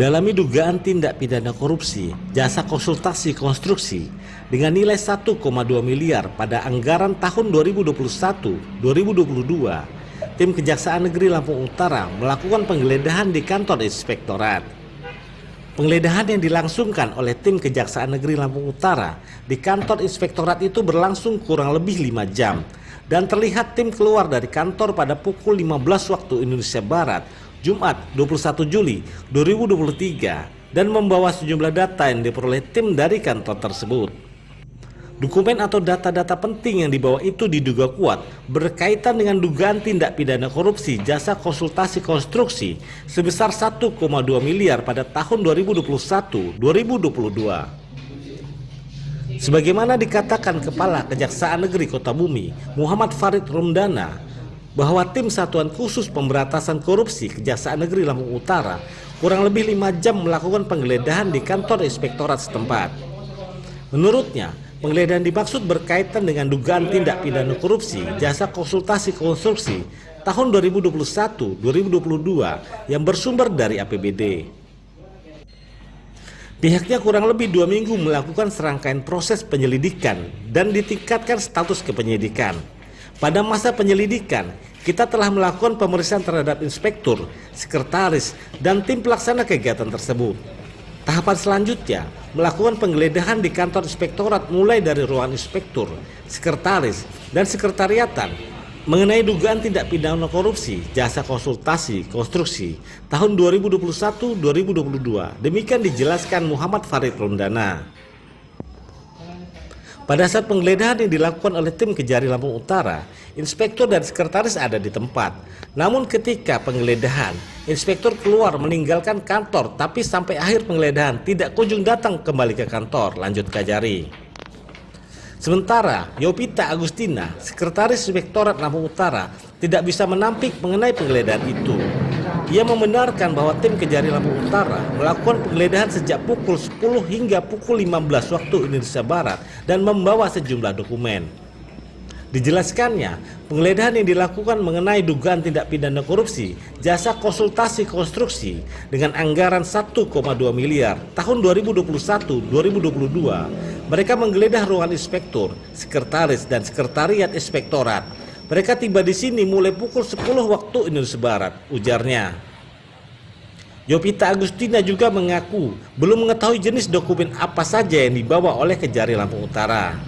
dalami dugaan tindak pidana korupsi jasa konsultasi konstruksi dengan nilai 1,2 miliar pada anggaran tahun 2021-2022, tim Kejaksaan Negeri Lampung Utara melakukan penggeledahan di kantor inspektorat. Penggeledahan yang dilangsungkan oleh tim Kejaksaan Negeri Lampung Utara di kantor inspektorat itu berlangsung kurang lebih 5 jam dan terlihat tim keluar dari kantor pada pukul 15 waktu Indonesia Barat, Jumat 21 Juli 2023 dan membawa sejumlah data yang diperoleh tim dari kantor tersebut. Dokumen atau data-data penting yang dibawa itu diduga kuat berkaitan dengan dugaan tindak pidana korupsi jasa konsultasi konstruksi sebesar 1,2 miliar pada tahun 2021-2022. Sebagaimana dikatakan Kepala Kejaksaan Negeri Kota Bumi, Muhammad Farid Rumdana, bahwa tim Satuan Khusus Pemberantasan Korupsi Kejaksaan Negeri Lampung Utara kurang lebih 5 jam melakukan penggeledahan di kantor inspektorat setempat. Menurutnya, penggeledahan dimaksud berkaitan dengan dugaan tindak pidana korupsi jasa konsultasi konstruksi tahun 2021-2022 yang bersumber dari APBD. Pihaknya kurang lebih 2 minggu melakukan serangkaian proses penyelidikan dan ditingkatkan status kepenyidikan. Pada masa penyelidikan, kita telah melakukan pemeriksaan terhadap inspektur, sekretaris, dan tim pelaksana kegiatan tersebut. Tahapan selanjutnya, melakukan penggeledahan di kantor inspektorat mulai dari ruangan inspektur, sekretaris, dan sekretariatan mengenai dugaan tindak pidana korupsi jasa konsultasi konstruksi tahun 2021-2022. Demikian dijelaskan Muhammad Farid Rumdana. Pada saat penggeledahan yang dilakukan oleh tim Kejari Lampung Utara, inspektur dan sekretaris ada di tempat. Namun ketika penggeledahan, inspektur keluar meninggalkan kantor, tapi sampai akhir penggeledahan tidak kunjung datang kembali ke kantor, lanjut Kejari. Sementara Yopita Agustina, sekretaris Inspektorat Lampung Utara, tidak bisa menampik mengenai penggeledahan itu. Ia membenarkan bahwa tim Kejari Lampung Utara melakukan penggeledahan sejak pukul 10 hingga pukul 15 waktu Indonesia Barat dan membawa sejumlah dokumen. Dijelaskannya, penggeledahan yang dilakukan mengenai dugaan tindak pidana korupsi jasa konsultasi konstruksi dengan anggaran 1,2 miliar tahun 2021-2022. Mereka menggeledah ruangan inspektur, sekretaris, dan sekretariat inspektorat. Mereka tiba di sini mulai pukul 10 waktu Indonesia Barat, ujarnya. Yopita Agustina juga mengaku belum mengetahui jenis dokumen apa saja yang dibawa oleh Kejari Lampung Utara.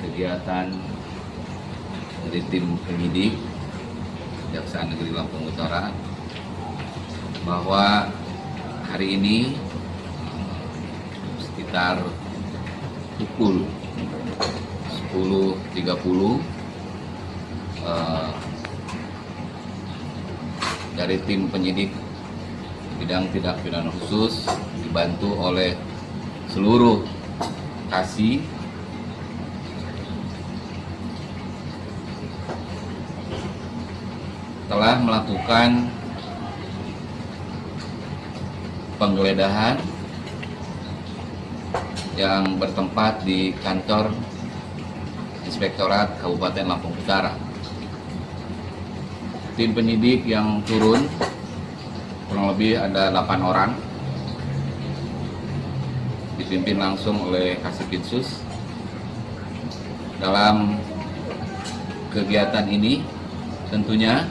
Kegiatan dari tim penyidik Kejaksaan Negeri Lampung Utara bahwa hari ini sekitar pukul 10.30 dari tim penyidik bidang tindak pidana khusus dibantu oleh seluruh kasih telah melakukan penggeledahan yang bertempat di kantor Inspektorat Kabupaten Lampung Utara. Tim penyidik yang turun kurang lebih ada 8 orang, dipimpin langsung oleh Kasipinsus. Dalam kegiatan ini tentunya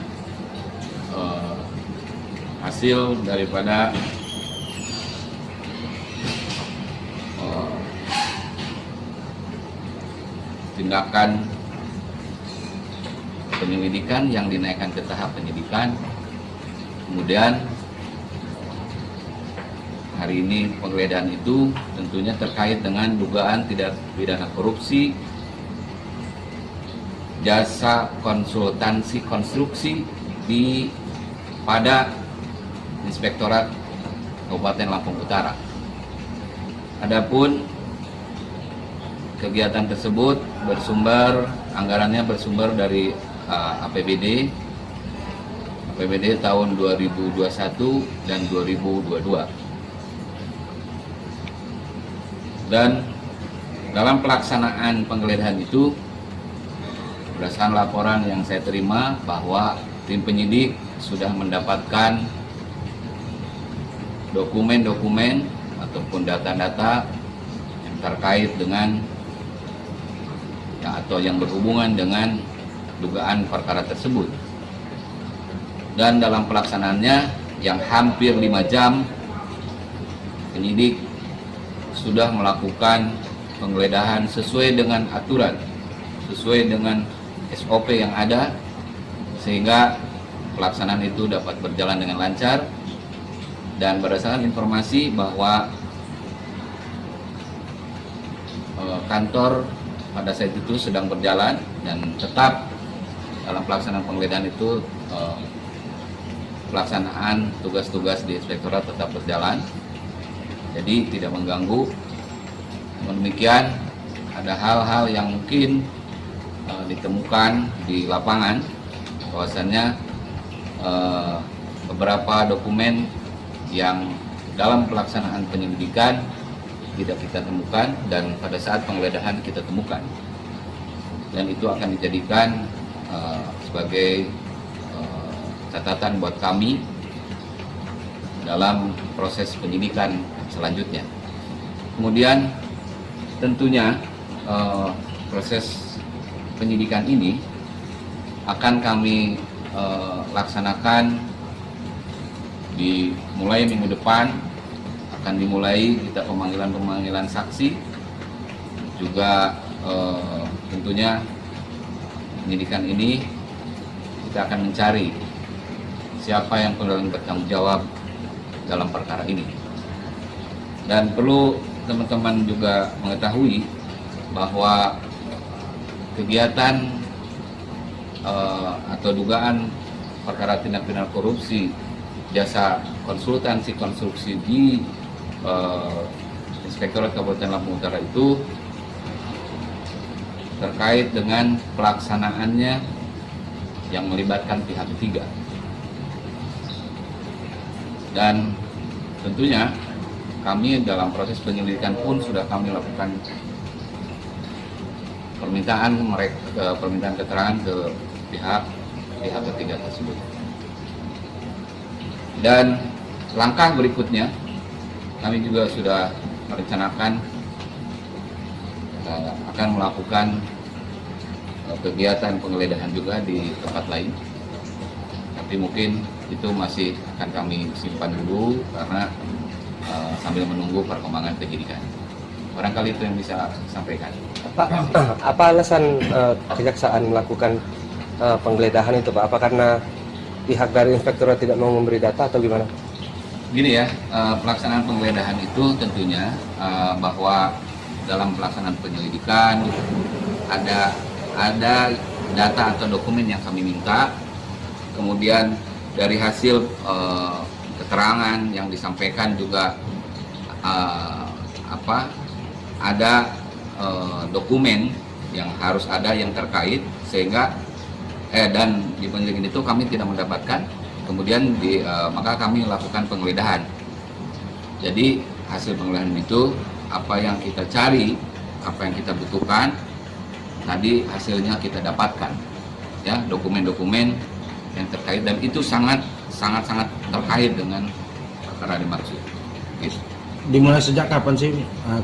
hasil daripada tindakan penyelidikan yang dinaikkan ke tahap penyidikan. Kemudian hari ini penggeledahan itu tentunya terkait dengan dugaan tindak pidana korupsi jasa konsultansi konstruksi pada Inspektorat Kabupaten Lampung Utara. Adapun kegiatan tersebut anggarannya bersumber dari APBD tahun 2021 dan 2022. Dan dalam pelaksanaan penggeledahan itu, berdasarkan laporan yang saya terima bahwa tim penyidik sudah mendapatkan dokumen-dokumen ataupun data-data yang terkait dengan atau yang berhubungan dengan dugaan perkara tersebut. Dan dalam pelaksanaannya yang hampir 5 jam, penyidik sudah melakukan penggeledahan sesuai dengan aturan, sesuai dengan SOP yang ada, sehingga pelaksanaan itu dapat berjalan dengan lancar. Dan berdasarkan informasi bahwa kantor pada saat itu sedang berjalan dan tetap dalam pelaksanaan penggeledahan itu pelaksanaan tugas-tugas di inspektorat tetap berjalan, jadi tidak mengganggu. Demikian ada hal-hal yang mungkin ditemukan di lapangan, bahwasannya beberapa dokumen yang dalam pelaksanaan penyelidikan tidak kita temukan dan pada saat penggeledahan kita temukan, dan itu akan dijadikan sebagai catatan buat kami dalam proses penyidikan selanjutnya. Kemudian tentunya proses penyidikan ini akan kami laksanakan dimulai minggu depan. Akan dimulai kita pemanggilan saksi, juga tentunya penyidikan ini kita akan mencari siapa yang bertanggung jawab dalam perkara ini. Dan perlu teman-teman juga mengetahui bahwa kegiatan atau dugaan perkara tindak pidana korupsi jasa konsultansi konstruksi di Inspektorat Kabupaten Lampung Utara itu terkait dengan pelaksanaannya yang melibatkan pihak ketiga. Dan tentunya kami dalam proses penyelidikan pun sudah kami lakukan permintaan keterangan ke pihak ketiga tersebut. Dan langkah berikutnya kami juga sudah merencanakan akan melakukan kegiatan penggeledahan juga di tempat lain, tapi mungkin itu masih akan kami simpan dulu karena sambil menunggu perkembangan penyidikan. Barangkali itu yang bisa sampaikan. Apa alasan kejaksaan melakukan penggeledahan itu, Pak? Apa karena pihak dari inspektorat tidak mau memberi data atau gimana? Gini ya, pelaksanaan penggeledahan itu tentunya bahwa dalam pelaksanaan penyelidikan ada data atau dokumen yang kami minta, kemudian dari hasil keterangan yang disampaikan juga ada dokumen yang harus ada yang terkait, sehingga dan di penyelidikan itu kami tidak mendapatkan. Kemudian maka kami lakukan penggeledahan. Jadi hasil penggeledahan itu apa yang kita cari, apa yang kita butuhkan, tadi hasilnya kita dapatkan, ya, dokumen-dokumen yang terkait, dan itu sangat terkait dengan perkara dimaksud. Gitu. Dimulai sejak kapan sih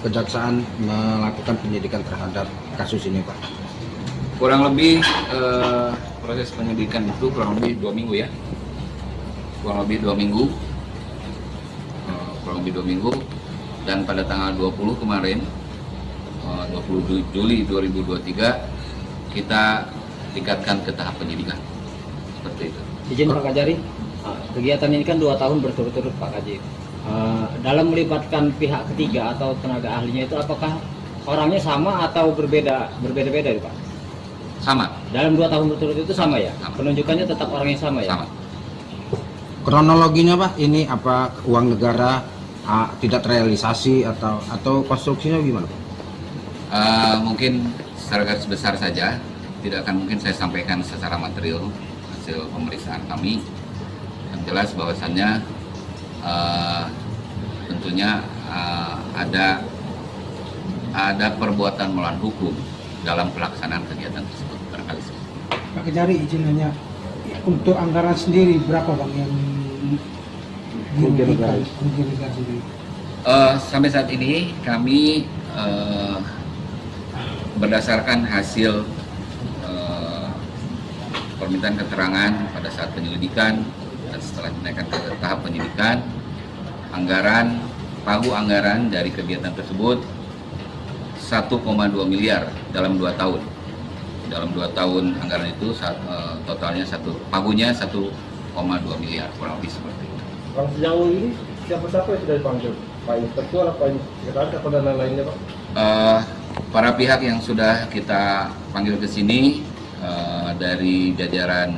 kejaksaan melakukan penyidikan terhadap kasus ini, Pak? Kurang lebih proses penyidikan itu kurang lebih 2 minggu ya. Kurang lebih 2 minggu, dan pada tanggal 20 kemarin 20 Juli 2023 kita tingkatkan ke tahap penyidikan. Seperti itu. Izin Pak Kajari, kegiatan ini kan 2 tahun berturut-turut Pak Kaji. Dalam melibatkan pihak ketiga atau tenaga ahlinya itu, apakah orangnya sama atau berbeda-beda Pak? Sama. Dalam 2 tahun berturut-turut itu sama ya? Sama. Penunjukannya tetap orang yang sama ya? Sama. Kronologinya, Pak, ini apa uang negara tidak terrealisasi atau konstruksinya gimana Pak? Mungkin secara garis besar saja, tidak akan mungkin saya sampaikan secara material hasil pemeriksaan kami. Yang jelas bahwasannya tentunya ada perbuatan melawan hukum dalam pelaksanaan kegiatan tersebut. Barangkali Pak Kejari, izin nanya, untuk anggaran sendiri berapa Bang yang dirugikan negara sendiri? Sampai saat ini kami berdasarkan hasil permintaan keterangan pada saat penyelidikan dan setelah dinaikkan ke tahap penyidikan, pagu anggaran dari kegiatan tersebut 1,2 miliar dalam 2 tahun. Dalam 2 tahun anggaran itu totalnya pagunya 1,2 miliar, kurang lebih seperti itu. Bang, sejauh ini siapa-siapa yang sudah dipanggil? Pak Inspektur, Pak Sekretaris, atau dan lain-lainnya Pak? Para pihak yang sudah kita panggil ke sini dari jajaran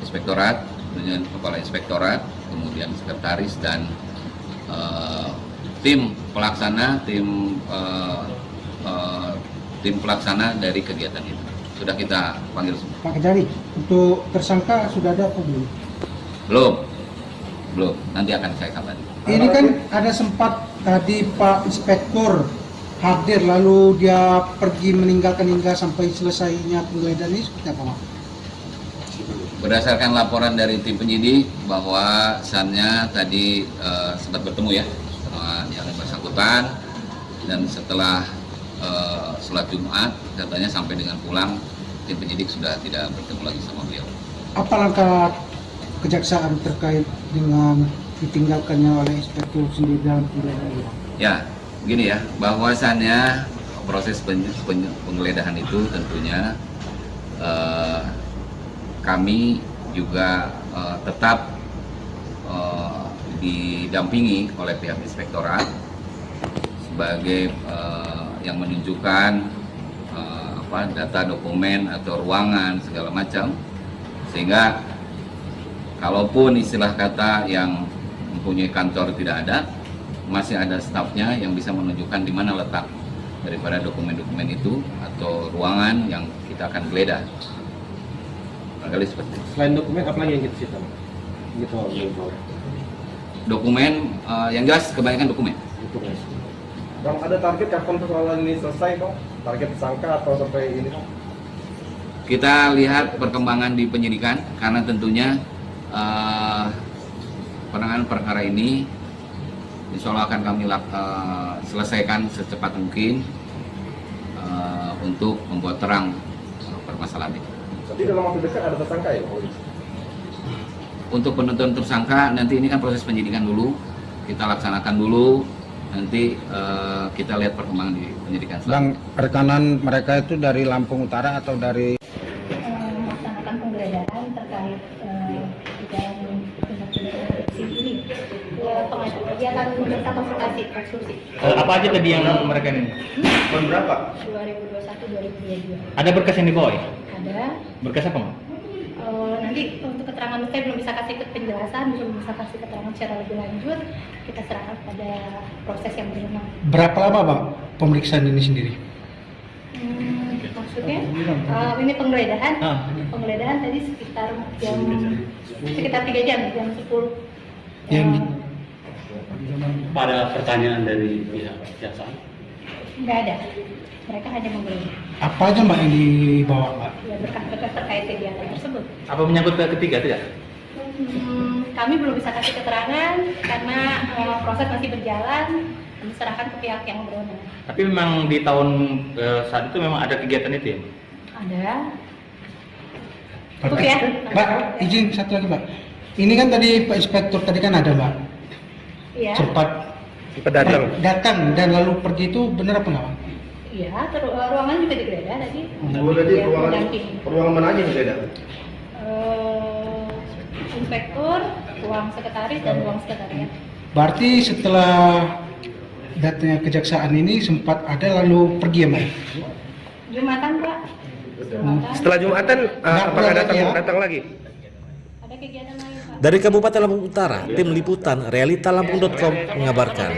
inspektorat, dengan kepala inspektorat, kemudian sekretaris dan tim pelaksana, tim pelaksana dari kegiatan itu sudah kita panggil semua. Pak Kejari, untuk tersangka sudah ada apa belum? Belum. Nanti akan saya kabari. Ini kan ada sempat tadi Pak Inspektur hadir lalu dia pergi meninggalkan hingga sampai selesainya penggeledahan ini seperti apa Pak? Berdasarkan laporan dari tim penyidik bahwa Sannya tadi sempat bertemu ya sama yang bersangkutan, dan setelah sholat Jumat katanya sampai dengan pulang tim penyidik sudah tidak bertemu lagi sama beliau. Apa langkah kejaksaan terkait dengan ditinggalkannya oleh inspektur sendiri dalam penggeledahan ini? Ya, begini ya, bahwasannya proses penggeledahan itu tentunya kami juga tetap didampingi oleh pihak inspektorat sebagai yang menunjukkan data dokumen atau ruangan segala macam, sehingga kalaupun istilah kata yang mempunyai kantor tidak ada, masih ada stafnya yang bisa menunjukkan di mana letak daripada dokumen-dokumen itu atau ruangan yang kita akan geledah. Barangkali seperti itu. Selain dokumen, apa lagi yang kita sita? Dokumen, yang jelas kebanyakan dokumen. Bang, ada target kapan persoalan ini selesai Bang? Target tersangka atau sampai ini Bang? Kita lihat perkembangan di penyidikan, karena tentunya penanganan perkara ini insya Allah akan kami selesaikan secepat mungkin untuk membuat terang permasalahan ini. Jadi dalam waktu dekat ada tersangka ya Bang? Untuk penentuan tersangka nanti ini kan proses penyidikan dulu, kita laksanakan dulu, nanti kita lihat perkembangan di penyidikan selanjutnya. Bang, rekanan mereka itu dari Lampung Utara atau dari melaksanakan penggeledahan terkait ini kegiatan pemerintah konstruksi. Apa aja tadi yang mereka ini? Tahun berapa? 2021-2022. Ada berkas yang dibawa ya? Ada. Berkas apa Bang? Nanti untuk keterangan saya belum bisa kasih penjelasan, belum bisa kasih keterangan secara lebih lanjut. Kita serahkan pada proses yang berwenang. Berapa lama Bang pemeriksaan ini sendiri? Maksudnya ini penggeledahan. Penggeledahan tadi sekitar 3 jam, jam 10. Pada pertanyaan dari pihak kejaksaan? Nggak ada. Mereka hanya menggeledah. Apa aja Mbak yang dibawa Mbak? Ya, berkas-berkas terkait kegiatan tersebut. Apa menyangkut pihak ketiga tidak? Kami belum bisa kasih keterangan karena proses masih berjalan, kami serahkan ke pihak yang berwenang. Tapi memang di tahun saat itu memang ada kegiatan itu ya? Ada. Cukup ya? Mbak, izin satu lagi Mbak. Ini kan tadi Pak Inspektur tadi kan ada Mbak. Iya. Sempat datang dan lalu pergi, itu benar apa nggak Bang? Iya, ruangan juga digeledah tadi. Jadi Ya, mendampingi. ruangan mana aja yang beda? Inspektur, ruang sekretaris dan ruang sekretariat. Berarti setelah datanya kejaksaan ini sempat ada lalu pergi ya Mbak? Jumatan Pak. Jumatan. Setelah Jumatan, apakah datang lagi? Ada kegiatan lain Pak. Dari Kabupaten Lampung Utara, tim liputan realitalampung.com mengabarkan.